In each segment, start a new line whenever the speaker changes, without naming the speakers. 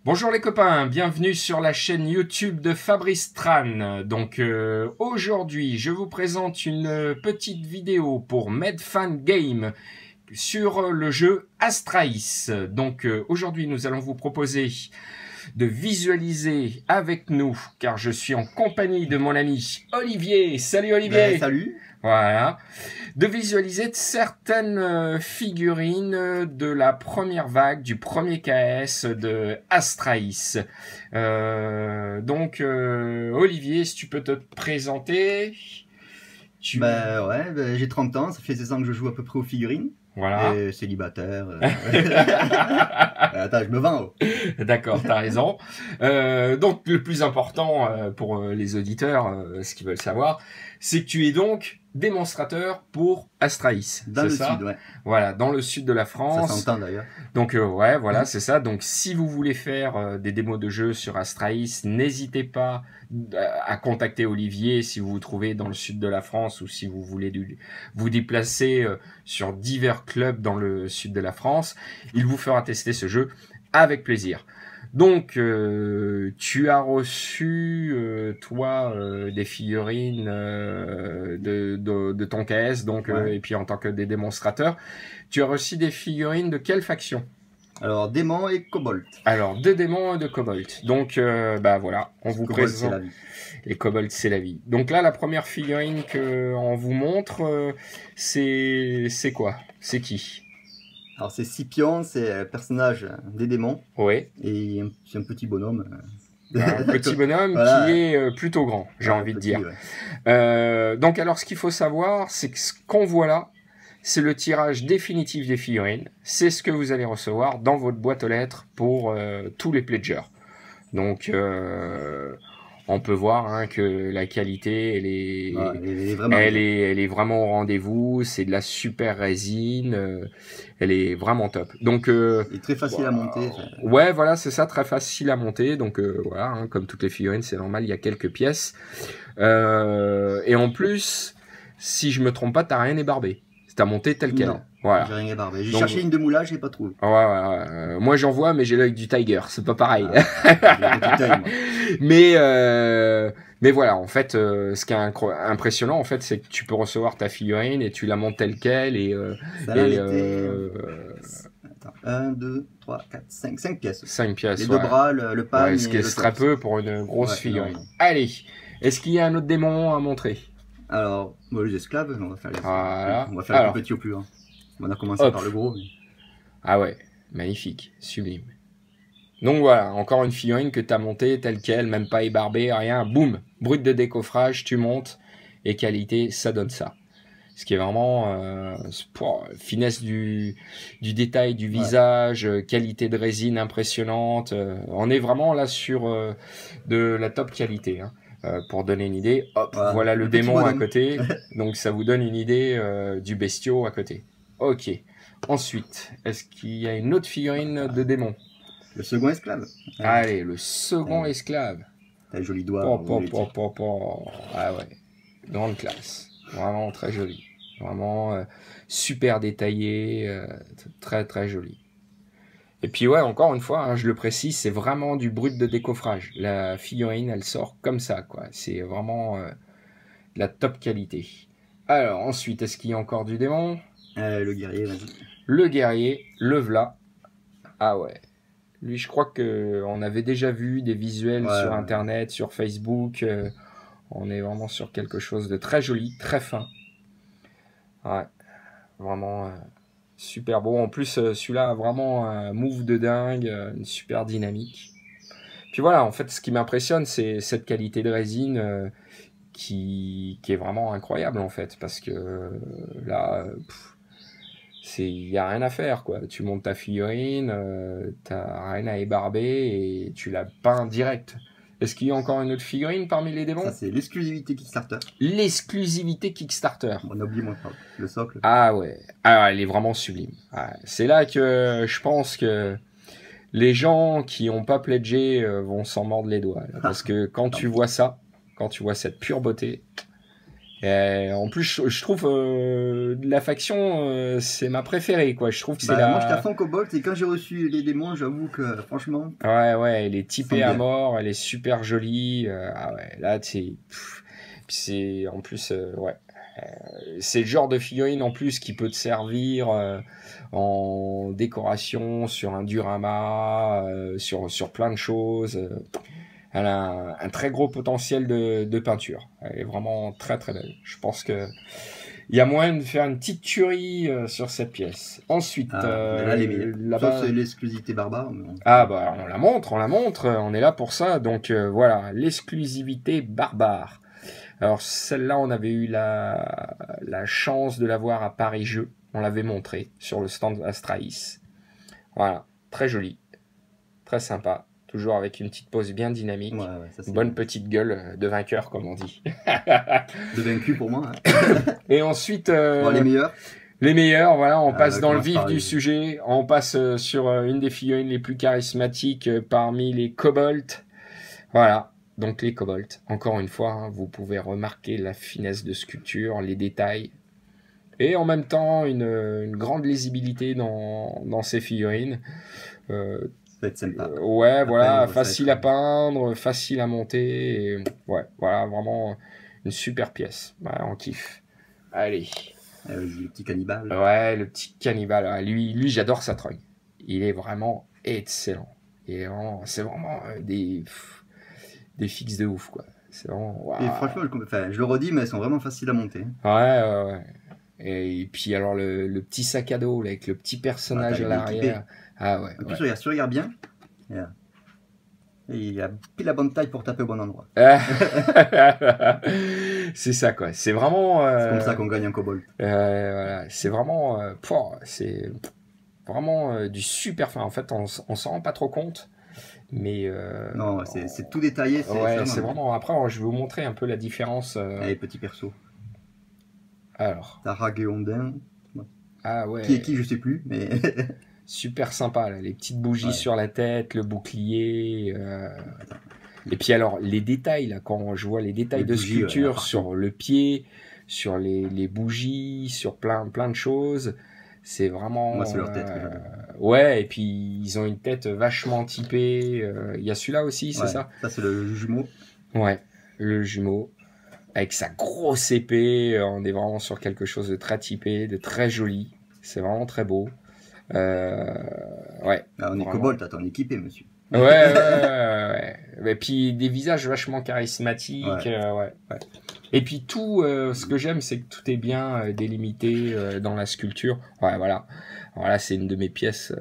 Bonjour les copains, bienvenue sur la chaîne YouTube de Fabrice Tran. Donc aujourd'hui, je vous présente une petite vidéo pour Medfan Game sur le jeu Astralis. Donc aujourd'hui, nous allons vous proposer de visualiser avec nous, car je suis en compagnie de mon ami Olivier. Salut Olivier.
Salut.
Voilà, de visualiser certaines figurines de la première vague, du premier KS de Astralis. Olivier, si tu peux te présenter.
J'ai 30 ans, ça fait 16 ans que je joue à peu près aux figurines.
Voilà.
Et célibataire. Attends, je me vends.
D'accord, t'as raison. Donc le plus important pour les auditeurs, ce qu'ils veulent savoir, c'est que tu es donc démonstrateur pour Astralis.
Dans le sud, ouais.
Voilà, dans le sud de la France.
Ça s'entend d'ailleurs.
Donc ouais, voilà, c'est ça. Donc si vous voulez faire des démos de jeux sur Astralis, n'hésitez pas à contacter Olivier si vous vous trouvez dans le sud de la France ou si vous voulez vous déplacer sur divers clubs dans le sud de la France. Il vous fera tester ce jeu avec plaisir. Donc, tu as reçu, toi, des figurines de ton KS, donc,
ouais.
Et puis en tant que des démonstrateurs, tu as reçu des figurines de quelle faction?
Alors, démon et kobold.
Alors, de démons et de kobold. Donc, voilà, on vous présente. Les kobolds, c'est la vie. Donc là, la première figurine qu'on vous montre, c'est quoi? C'est qui?
Alors, c'est Scipion, c'est un personnage des démons.
Oui.
Et c'est un petit bonhomme.
Un petit bonhomme voilà. Qui est plutôt grand, j'ai envie de dire. Ouais. Donc alors, ce qu'il faut savoir, c'est que ce qu'on voit là, c'est le tirage définitif des figurines. C'est ce que vous allez recevoir dans votre boîte aux lettres pour tous les pledgers. Donc, on peut voir que la qualité, elle est vraiment au rendez-vous. C'est de la super résine. Elle est vraiment top. Donc,
et très facile à monter.
Ouais, voilà, c'est ça, très facile à monter. Donc voilà, comme toutes les figurines, c'est normal, il y a quelques pièces. Et en plus, si je me trompe pas, t'as rien ébarbé. T'as monté tel quel.
Non,
voilà.
J'ai rien ébarbé. J'ai cherché une de moulage, j'ai pas trouvé.
Ouais. Moi j'en vois, mais j'ai l'œil du Tiger, c'est pas pareil. Mais voilà, en fait, ce qui est impressionnant, en fait, c'est que tu peux recevoir ta figurine et tu la montes telle quelle et.
Attends, 1, 2, 3, 4, 5 pièces.
5 pièces.
Les deux bras, le pan.
Ouais, ce qui est très peu pour une grosse figurine. Non. Allez, est-ce qu'il y a un autre démon à montrer?
Alors, les esclaves, on va faire les esclaves.
Voilà.
On va faire le plus petit au plus grand. On a commencé par le gros. Mais...
Ah ouais, magnifique, sublime. Donc voilà, encore une figurine que tu as montée telle quelle, même pas ébarbée, rien, boum, brut de décoffrage, tu montes, et qualité, ça donne ça. Ce qui est vraiment finesse du détail du visage, qualité de résine impressionnante. On est vraiment là sur de la top qualité. Hein. Pour donner une idée, hop, voilà le démon à côté. Donc ça vous donne une idée du bestiau à côté. Ok. Ensuite, est-ce qu'il y a une autre figurine de démon?
Le second esclave.
Allez, le second esclave.
T'as un joli doigt.
Ah ouais, grande classe. Vraiment très joli. Vraiment super détaillé, très très joli. Et puis ouais, encore une fois, hein, je le précise, c'est vraiment du brut de décoffrage. La figurine, elle sort comme ça, quoi. C'est vraiment de la top qualité. Alors ensuite, est-ce qu'il y a encore du démon?
Le guerrier, vas-y.
Le guerrier, le v'là. Ah ouais. Lui, je crois qu'on avait déjà vu des visuels sur Internet, sur Facebook. On est vraiment sur quelque chose de très joli, très fin. Ouais, vraiment super beau. En plus, celui-là a vraiment un move de dingue, une super dynamique. Puis voilà, en fait, ce qui m'impressionne, c'est cette qualité de résine qui est vraiment incroyable, en fait. Parce que là... il n'y a rien à faire, quoi. Tu montes ta figurine, t'as rien à ébarber et tu la peins direct. Est-ce qu'il y a encore une autre figurine parmi les démons?
Ça, c'est l'exclusivité Kickstarter.
L'exclusivité Kickstarter.
On a oublié le socle.
Ah ouais. Alors, elle est vraiment sublime. Ouais. C'est là que je pense que les gens qui n'ont pas pledgé vont s'en mordre les doigts. Là, parce que quand tu vois ça, quand tu vois cette pure beauté, Et en plus, je trouve la faction, c'est ma préférée, quoi. Je trouve que c'est
Moi, j'étais à fond Cobalt et quand j'ai reçu les démons, j'avoue que franchement.
Ouais, elle est typée à
bien.
mort, elle est super jolie. Ah ouais, là, c'est en plus, ouais. C'est le genre de figurine en plus qui peut te servir en décoration sur un diorama, sur plein de choses. Elle a un très gros potentiel de peinture. Elle est vraiment très très belle. Je pense que il y a moyen de faire une petite tuerie sur cette pièce. Ensuite,
Mais là, les meilleurs.
là-bas.
Sauf c'est l'exclusivité barbare. Mais
Ah bah on la montre, on est là pour ça. Donc voilà, l'exclusivité barbare. Alors celle-là, on avait eu la chance de la voir à Paris Jeux. On l'avait montré sur le stand Astraïs. Voilà, très joli, très sympa. Toujours avec une petite pose bien dynamique.
Ouais, ça,
bonne
bien.
Petite gueule de vainqueur, comme on dit.
De vaincu pour moi.
Et ensuite...
les meilleurs.
Les meilleurs, voilà, on passe dans le vif
du
sujet. On passe sur une des figurines les plus charismatiques parmi les kobolds. Voilà, donc les kobolds. Encore une fois, hein, vous pouvez remarquer la finesse de sculpture, les détails. Et en même temps, une grande lisibilité dans ces figurines.
Ça va être sympa.
Ouais, voilà, facile à peindre, facile à monter. Et, ouais, voilà, vraiment une super pièce. Ouais, on kiffe. Allez.
Le petit cannibale.
Ouais, le petit cannibale. Lui j'adore sa trogne. Il est vraiment excellent. C'est vraiment des fixes de ouf, quoi. C'est vraiment... Wow.
Et franchement, je le redis, mais elles sont vraiment faciles à monter.
Ouais. Et puis alors le petit sac à dos là, avec le petit personnage à l'arrière. Ah ouais.
En plus, regarde, si tu regardes bien, il a pile la bonne taille pour taper au bon endroit.
C'est ça, quoi. C'est vraiment...
c'est comme ça qu'on gagne un kobold.
Voilà. C'est vraiment... c'est vraiment du super fin. En fait, on s'en rend pas trop compte. Mais...
non, c'est tout détaillé.
Ouais, c'est vraiment... Après, je vais vous montrer un peu la différence.
Allez, petit perso.
Alors.
T'as Ragéondin.
Ah ouais.
Qui est qui, je sais plus, mais...
Super sympa, là. Les petites bougies sur la tête, le bouclier... Et puis alors, les détails, là, quand je vois les détails de sculpture sur le pied, sur les bougies, sur plein de choses, c'est vraiment...
Moi, c'est leur tête.
Ouais, et puis ils ont une tête vachement typée. Il y a celui-là aussi, c'est ça?
Ça, c'est le jumeau.
Ouais, le jumeau. Avec sa grosse épée, on est vraiment sur quelque chose de très typé, de très joli. C'est vraiment très beau. Ouais.
On est kobold, attends, on est équipé, monsieur.
Ouais. Et puis des visages vachement charismatiques. Ouais. Et puis tout, ce que j'aime, c'est que tout est bien délimité dans la sculpture. Ouais, voilà. Alors là, c'est une de mes pièces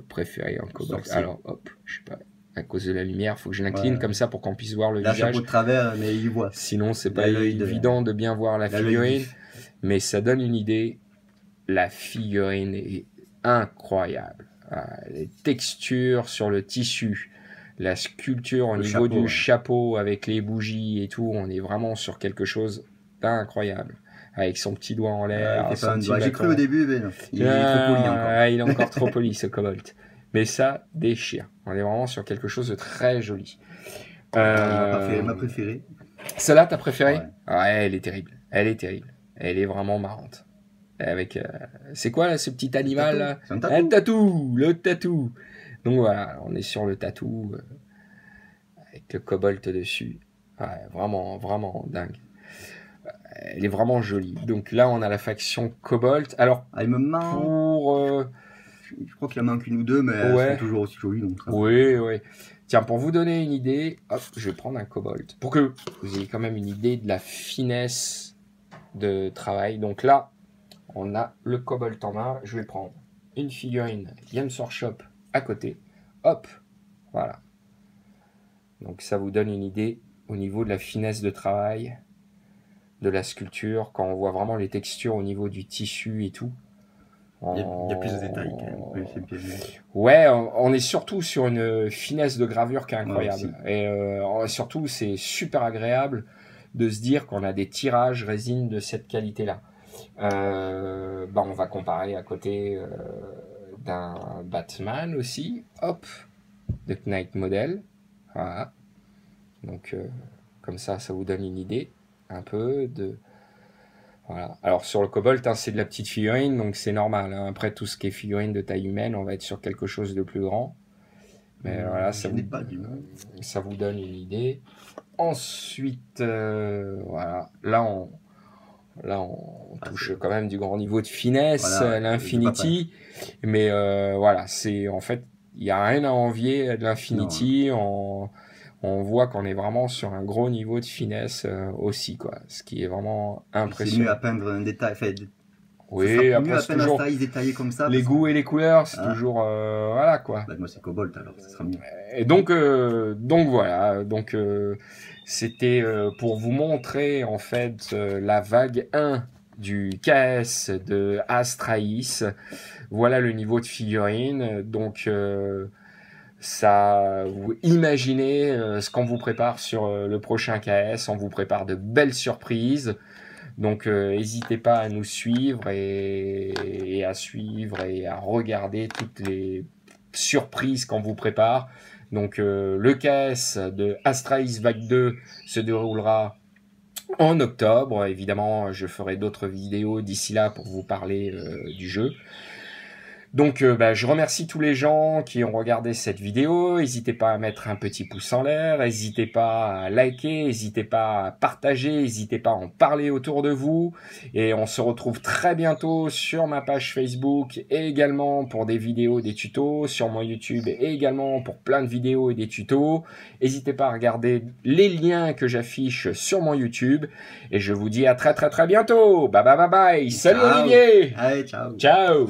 préférées en kobold. Alors, hop, je sais pas. À cause de la lumière, faut que je l'incline comme ça pour qu'on puisse voir le visage.
Chapeau de travers, mais il voit.
Sinon, c'est pas évident de bien voir la figurine. Mais ça donne une idée. La figurine est incroyable. Les textures sur le tissu, la sculpture au niveau du chapeau avec les bougies et tout, on est vraiment sur quelque chose d'incroyable. Avec son petit doigt en l'air.
J'ai cru au début, mais non. Il est trop poli encore.
Il est encore trop poli, ce kobold. Mais ça déchire. On est vraiment sur quelque chose de très joli.
Ma préférée.
Celle-là, ta préférée? Ouais, elle est terrible. Elle est vraiment marrante. Avec c'est quoi là, ce petit animal là?
Un
tatou. Le tatou. Donc voilà, on est sur le tatou avec le kobold dessus. Ouais, vraiment dingue. Elle est vraiment jolie. Donc là, on a la faction kobold. Alors
il me manque je crois qu'il en manque une ou deux, mais elles sont toujours aussi jolies. Donc
oui. Tiens, pour vous donner une idée, hop, je vais prendre un kobold pour que vous ayez quand même une idée de la finesse de travail. Donc là, on a le kobold en main. Je vais prendre une figurine Games Workshop à côté. Hop, voilà. Donc ça vous donne une idée au niveau de la finesse de travail, de la sculpture, quand on voit vraiment les textures au niveau du tissu et tout.
Il y a plus de détails quand même.
Ouais, on est surtout sur une finesse de gravure qui est incroyable. Et surtout, c'est super agréable de se dire qu'on a des tirages résine de cette qualité-là. On va comparer à côté d'un Batman aussi. Hop, de Knight Model. Voilà. Donc, comme ça vous donne une idée un peu Voilà. Alors sur le Cobalt, hein, c'est de la petite figurine, donc c'est normal. Hein. Après, tout ce qui est figurine de taille humaine, on va être sur quelque chose de plus grand. Mais voilà, ça vous donne une idée. Ensuite, voilà, là on touche quand même du grand niveau de finesse, voilà, l'Infinity. Mais voilà, c'est en fait, il n'y a rien à envier de l'Infinity. On voit qu'on est vraiment sur un gros niveau de finesse aussi, quoi. Ce qui est vraiment impressionnant.
C'est mieux à peindre un détail.
Oui,
après c'est toujours un détaillé comme ça.
Les goûts et les couleurs, c'est toujours voilà quoi.
Bah, moi c'est Cobalt alors, ça sera mieux.
Et donc voilà, donc c'était pour vous montrer en fait la vague 1 du KS de Astralis. Voilà le niveau de figurine. Donc ça, vous imaginez ce qu'on vous prépare sur le prochain KS. On vous prépare de belles surprises. Donc n'hésitez pas à nous suivre et à suivre et à regarder toutes les surprises qu'on vous prépare. Donc le KS de Astralis Vague 2 se déroulera en octobre. Évidemment, je ferai d'autres vidéos d'ici là pour vous parler du jeu. Donc je remercie tous les gens qui ont regardé cette vidéo. N'hésitez pas à mettre un petit pouce en l'air, n'hésitez pas à liker, n'hésitez pas à partager, n'hésitez pas à en parler autour de vous. Et on se retrouve très bientôt sur ma page Facebook et également pour des vidéos, des tutos, sur mon YouTube et également pour plein de vidéos et des tutos. N'hésitez pas à regarder les liens que j'affiche sur mon YouTube. Et je vous dis à très bientôt. Bye bye bye bye. Salut Olivier.
Allez, ciao.
Ciao.